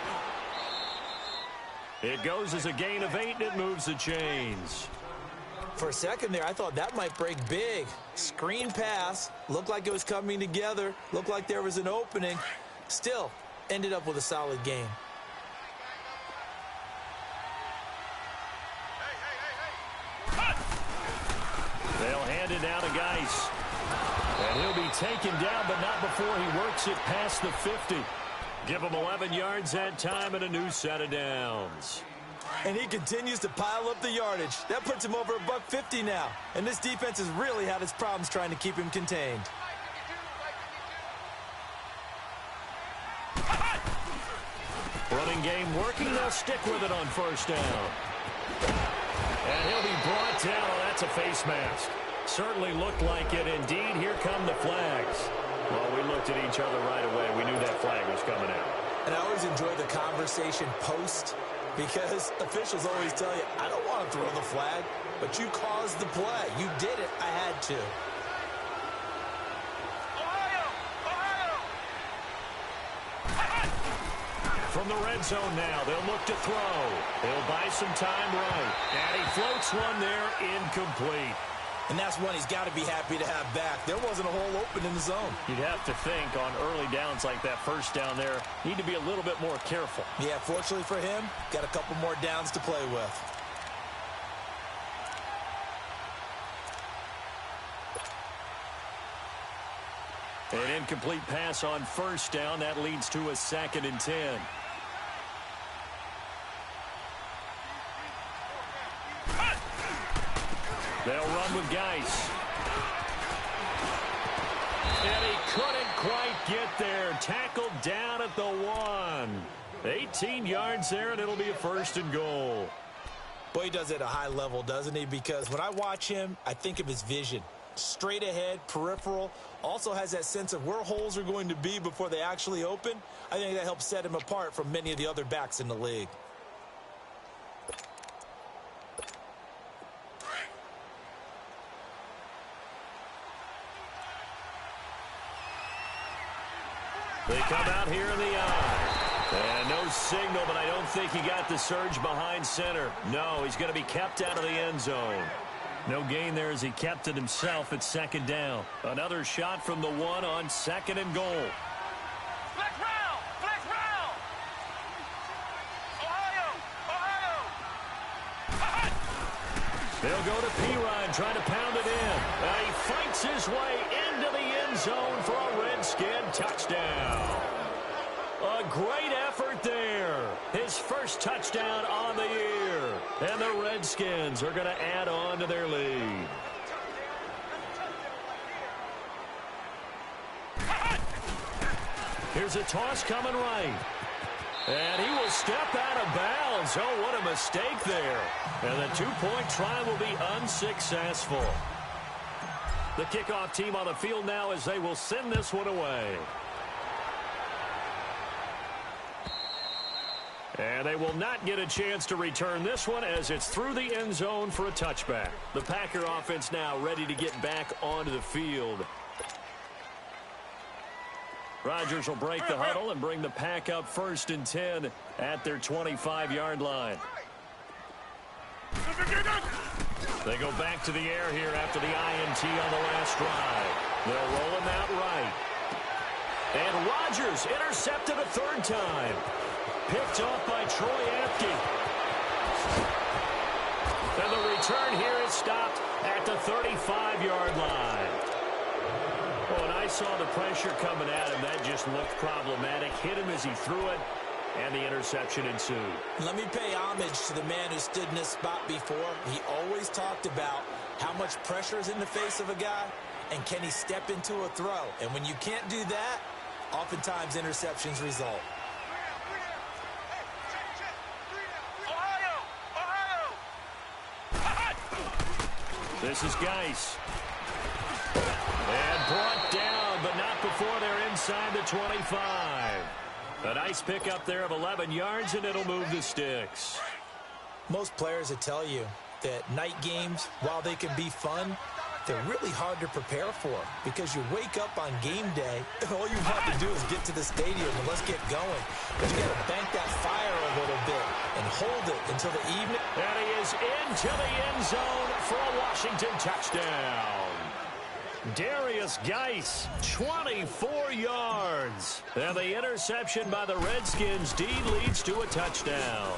It goes as a gain of 8, and it moves the chains. For a second there, I thought that might break big. Screen pass. Looked like it was coming together. Looked like there was an opening. Still, ended up with a solid game. They'll hand it down to Geis. And he'll be taken down, but not before he works it past the 50. Give him 11 yards that time and a new set of downs. And he continues to pile up the yardage. That puts him over $150 now. And this defense has really had its problems trying to keep him contained. Running game working. They'll stick with it on 1st down. And he'll be brought down. Oh, that's a face mask. Certainly looked like it. Indeed, here come the flags. Well, we looked at each other right away. We knew that flag was coming out. And I always enjoy the conversation post because officials always tell you, I don't want to throw the flag, but you caused the play. You did it. I had to. From the red zone now, they'll look to throw. He'll buy some time right. And he floats one there, incomplete. And that's one he's got to be happy to have back. There wasn't a hole open in the zone. You'd have to think on early downs like that 1st down there, need to be a little bit more careful. Yeah, fortunately for him, got a couple more downs to play with. An incomplete pass on 1st down. That leads to a 2nd and 10. They'll run with Geis. And he couldn't quite get there. Tackled down at the 1. 18 yards there, and it'll be a 1st and goal. Boy, he does it at a high level, doesn't he? Because when I watch him, I think of his vision. Straight ahead, peripheral. Also has that sense of where holes are going to be before they actually open. I think that helps set him apart from many of the other backs in the league. They come out here in the eye. And no signal, but I don't think he got the surge behind center. No, he's going to be kept out of the end zone. No gain there as he kept it himself at 2nd down. Another shot from the 1 on 2nd and goal. Flex round! Flex round! Ohio! They'll go to Pirine, trying to pound it in. He fights his way into the end zone for a Redskin touchdown. A great effort there. His first touchdown on the year. And the Redskins are going to add on to their lead. Here's a toss coming right. And he will step out of bounds. Oh, what a mistake there. And the two-point try will be unsuccessful. The kickoff team on the field now as they will send this one away. And they will not get a chance to return this one as it's through the end zone for a touchback. The Packer offense now ready to get back onto the field. Rodgers will break the huddle and bring the Pack up 1st and 10 at their 25-yard line. They go back to the air here after the INT on the last drive. They'll roll him out right. And Rodgers intercepted a 3rd time. Picked off by Troy Apke. And the return here is stopped at the 35-yard line. Oh, and I saw the pressure coming at him. That just looked problematic. Hit him as he threw it, and the interception ensued. Let me pay homage to the man who stood in this spot before. He always talked about how much pressure is in the face of a guy, and can he step into a throw. And when you can't do that, oftentimes interceptions result. This is Geis. And brought down, but not before they're inside the 25. A nice pickup there of 11 yards, and it'll move the sticks. Most players would tell you that night games, while they can be fun, they're really hard to prepare for because you wake up on game day and all you want to do is get to the stadium and let's get going. But you got to bank that fire a little bit and hold it until the evening. And he is into the end zone for a Washington touchdown. Darius Geis, 24 yards. And the interception by the Redskins deed leads to a touchdown.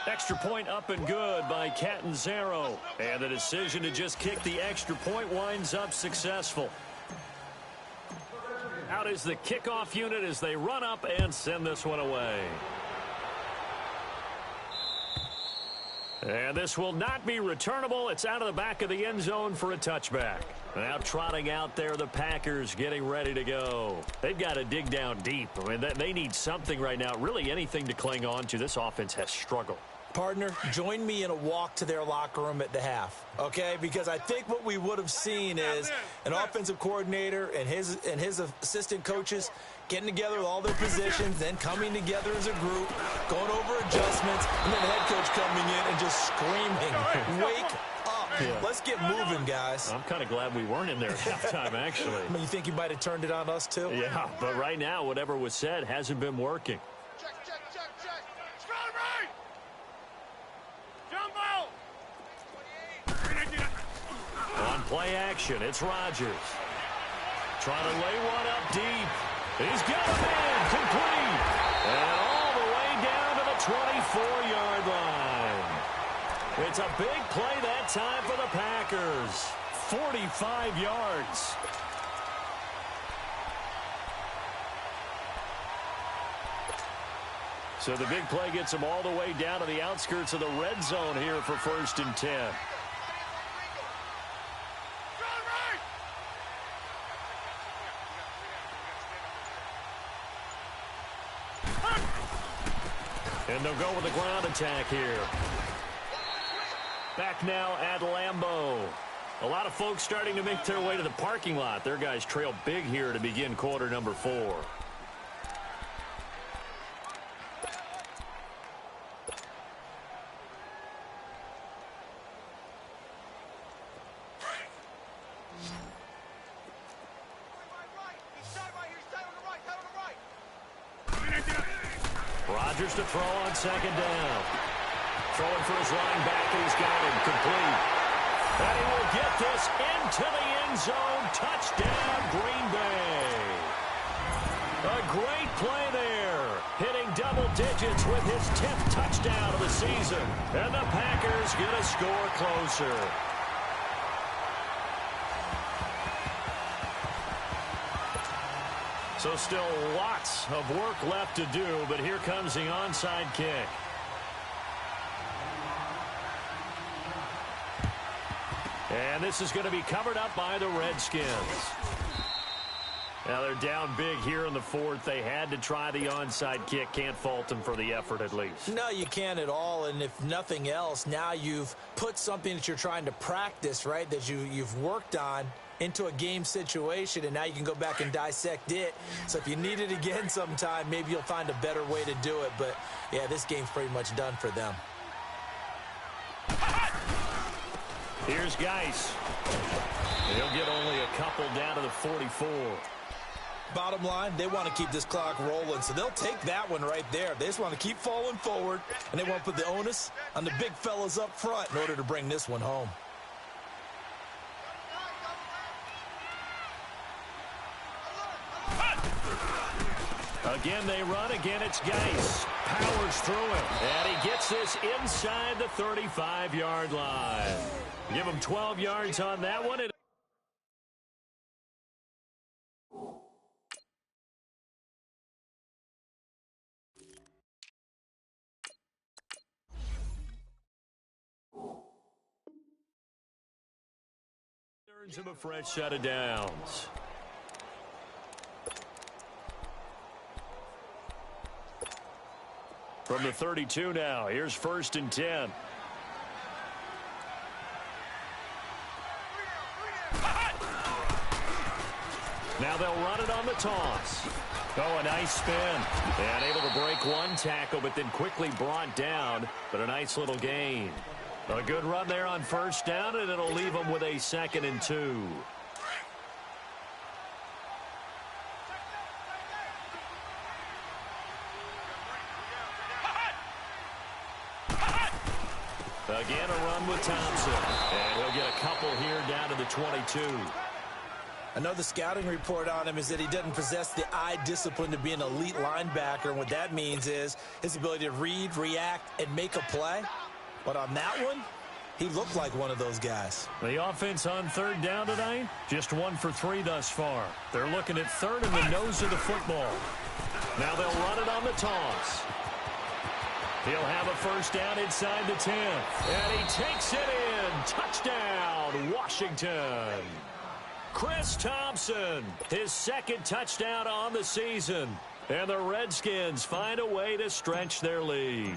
Extra point up and good by Catanzaro. And the decision to just kick the extra point winds up successful. Out is the kickoff unit as they run up and send this one away. And this will not be returnable. It's out of the back of the end zone for a touchback. Now trotting out there, the Packers getting ready to go. They've got to dig down deep. I mean, they need something right now, really anything to cling on to. This offense has struggled. Partner, join me in a walk to their locker room at the half, okay? Because I think what we would have seen is an offensive coordinator and his assistant coaches getting together with all their positions, then coming together as a group, going over adjustments, and then the head coach coming in and just screaming, wake up. Yeah. Let's get moving, guys. I'm kind of glad we weren't in there at halftime, actually. I mean, you think you might have turned it on us, too? Yeah, but right now, whatever was said hasn't been working. On play action, it's Rodgers. Trying to lay one up deep. He's got a man complete. And all the way down to the 24-yard line. It's a big play that time for the Packers. 45 yards. So the big play gets them all the way down to the outskirts of the red zone here for 1st and 10. And they'll go with the ground attack here. Back now at Lambeau. A lot of folks starting to make their way to the parking lot. Their guys trail big here to begin quarter number 4. Rodgers to throw on 2nd down. Throwing for his line back, and he's got him complete. And he will get this into the end zone. Touchdown, Green Bay. A great play there. Hitting double digits with his 10th touchdown of the season. And the Packers get a score closer. So still lots of work left to do, but here comes the onside kick. And this is going to be covered up by the Redskins. Now they're down big here in the fourth. They had to try the onside kick. Can't fault them for the effort at least. No, you can't at all. And if nothing else, now you've put something that you're trying to practice, right, that you've worked on into a game situation, and now you can go back and dissect it. So if you need it again sometime, maybe you'll find a better way to do it. But, yeah, this game's pretty much done for them. Here's Geis. He'll get only a couple down to the 44. Bottom line, they want to keep this clock rolling, so they'll take that one right there. They just want to keep falling forward, and they want to put the onus on the big fellas up front in order to bring this one home. Again, they run. Again, it's Geis. Powers through it. And he gets this inside the 35-yard line. Give him 12 yards on that one. Turns him a fresh set of downs. From the 32 now, here's 1st and 10. Now they'll run it on the toss. Oh, a nice spin. And able to break one tackle, but then quickly brought down. But a nice little gain. A good run there on 1st down, and it'll leave them with a 2nd and 2. Again, a run with Thompson. And he'll get a couple here down to the 22. Another scouting report on him is that he doesn't possess the eye discipline to be an elite linebacker. And what that means is his ability to read, react, and make a play. But on that one, he looked like one of those guys. The offense on 3rd down tonight, just 1 for 3 thus far. They're looking at 3rd in the nose of the football. Now they'll run it on the toss. He'll have a 1st down inside the 10. And he takes it in. Touchdown, Washington. Chris Thompson, his 2nd touchdown on the season. And the Redskins find a way to stretch their lead.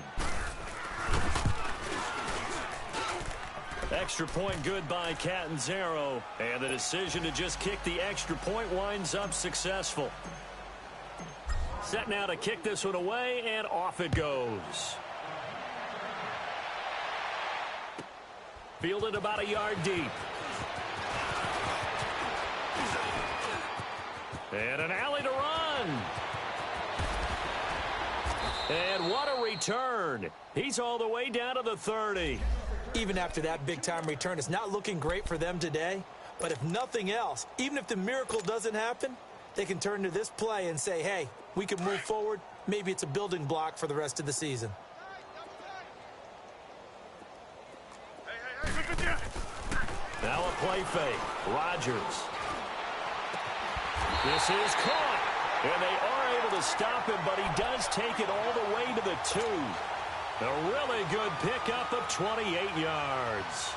Extra point good by Catanzaro. And the decision to just kick the extra point winds up successful. Set now to kick this one away, and off it goes. Fielded about a yard deep. And an alley to run. And what a return. He's all the way down to the 30. Even after that big-time return, it's not looking great for them today. But if nothing else, even if the miracle doesn't happen, they can turn to this play and say, hey, we can move forward. Maybe it's a building block for the rest of the season. Now a play fake. Rodgers. This is caught. And they are able to stop him, but he does take it all the way to the 2. A really good pickup of 28 yards.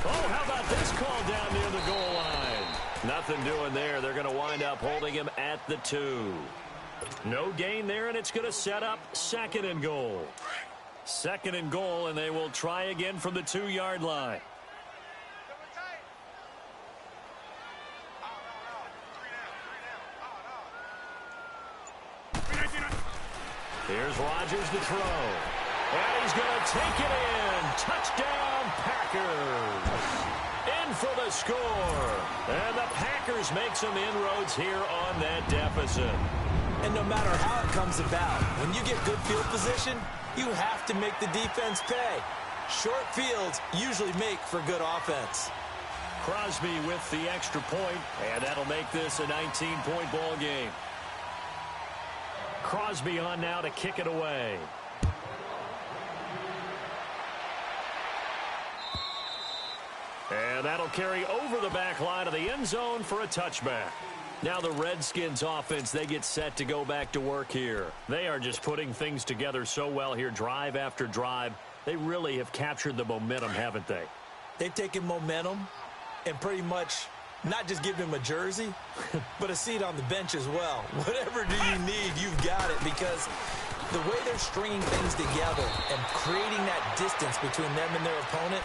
Oh, how about this call down near the goal line? Nothing doing there. They're going to wind up holding him at the 2. No gain there, and it's going to set up 2nd and goal. 2nd and goal, and they will try again from the 2-yard line. Here's Rodgers to throw. And he's going to take it in. Touchdown, Packers. In for the score. And the Packers make some inroads here on that deficit. And no matter how it comes about, when you get good field position, you have to make the defense pay. Short fields usually make for good offense. Crosby with the extra point, and that'll make this a 19-point ball game. Crosby on now to kick it away. And that'll carry over the back line of the end zone for a touchback. Now the Redskins offense, they get set to go back to work here. They are just putting things together so well here, drive after drive. They really have captured the momentum, haven't they? They've taken momentum and pretty much not just given him a jersey, but a seat on the bench as well. Whatever do you need, you've got it, because the way they're stringing things together and creating that distance between them and their opponent,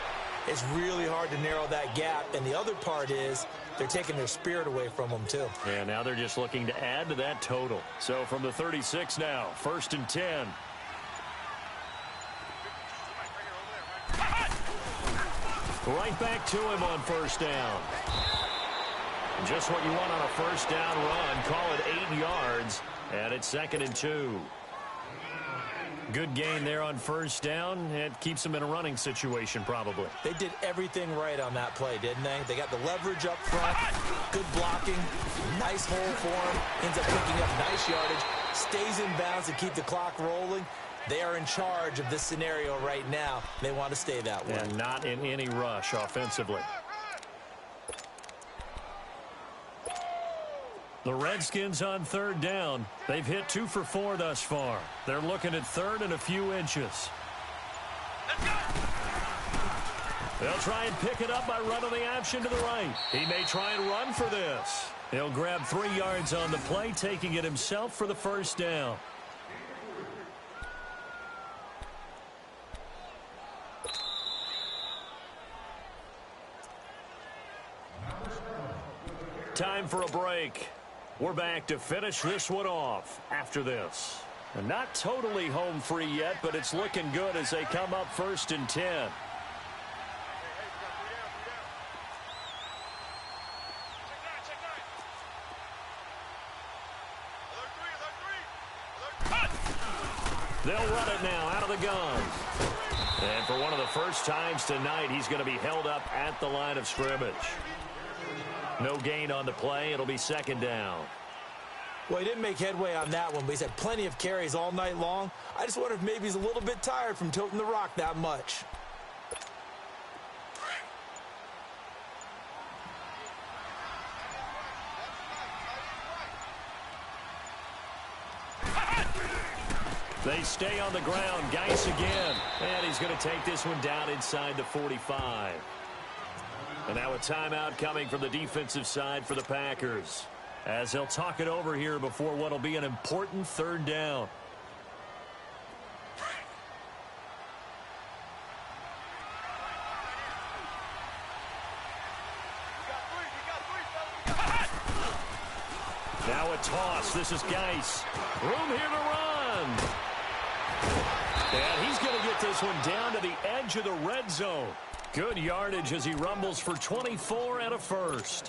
it's really hard to narrow that gap. And the other part is they're taking their spirit away from them, too. Yeah, now they're just looking to add to that total. So from the 36 now, 1st and 10. Right back to him on 1st down. Just what you want on a 1st down run. Call it 8 yards, and it's 2nd and 2. Good gain there on 1st down. It keeps them in a running situation, probably. They did everything right on that play, didn't they? They got the leverage up front, good blocking, nice hole for him, ends up picking up nice yardage, stays in bounds to keep the clock rolling. They are in charge of this scenario right now. They want to stay that way. And not in any rush offensively. The Redskins on 3rd down. They've hit 2 for 4 thus far. They're looking at 3rd and a few inches. They'll try and pick it up by running the option to the right. He may try and run for this. He'll grab 3 yards on the play, taking it himself for the 1st down. Time for a break. We're back to finish this one off after this. And not totally home free yet, but it's looking good as they come up 1st and 10. They'll run it now out of the gun. And for one of the first times tonight, he's going to be held up at the line of scrimmage. No gain on the play. It'll be 2nd down. Well, he didn't make headway on that one, but he's had plenty of carries all night long. I just wonder if maybe he's a little bit tired from toting the rock that much. They stay on the ground. Geis again. And he's going to take this one down inside the 45. And now a timeout coming from the defensive side for the Packers, as they'll talk it over here before what will be an important 3rd down. Now a toss. This is Geis. Room here to run. And he's going to get this one down to the edge of the red zone. Good yardage as he rumbles for 24 and a 1st.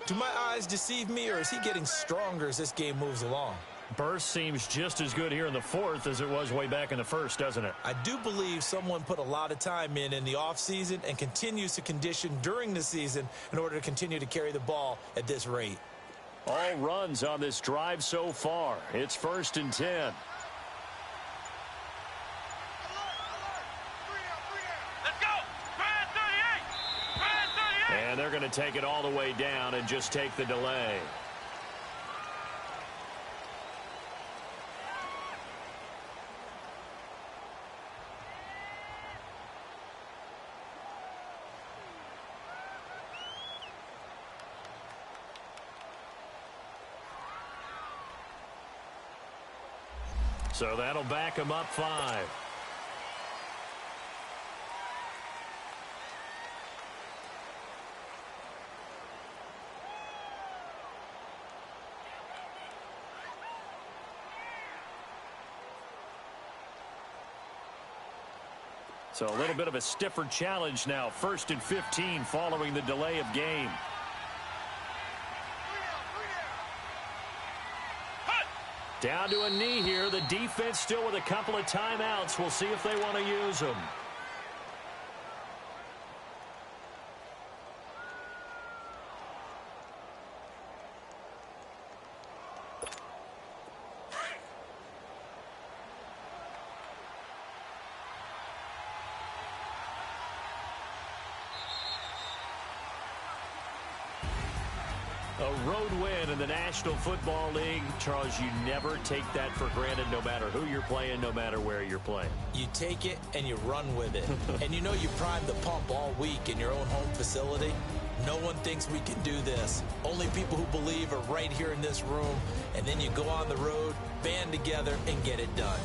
Do my eyes deceive me, or is he getting stronger as this game moves along? Burst seems just as good here in the 4th as it was way back in the 1st, doesn't it? I do believe someone put a lot of time in the offseason and continues to condition during the season in order to continue to carry the ball at this rate. All runs on this drive so far. It's 1st and 10. And they're going to take it all the way down and just take the delay. So that'll back him up 5. So a little bit of a stiffer challenge now. 1st and 15 following the delay of game. Down to a knee here. The defense still with a couple of timeouts. We'll see if they want to use them. A road win in the National Football League. Charles, you never take that for granted no matter who you're playing, no matter where you're playing. You take it and you run with it. And you know you primed the pump all week in your own home facility. No one thinks we can do this. Only people who believe are right here in this room. And then you go on the road, band together, and get it done.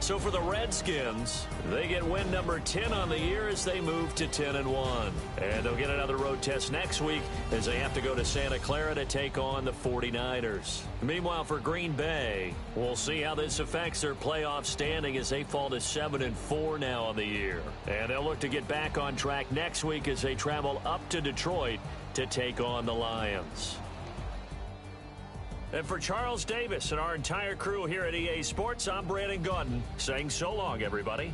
So for the Redskins, they get win number 10 on the year as they move to 10-1. And they'll get another road test next week as they have to go to Santa Clara to take on the 49ers. Meanwhile, for Green Bay, we'll see how this affects their playoff standing as they fall to 7-4 now on the year. And they'll look to get back on track next week as they travel up to Detroit to take on the Lions. And for Charles Davis and our entire crew here at EA Sports, I'm Brandon Gaudin saying so long, everybody.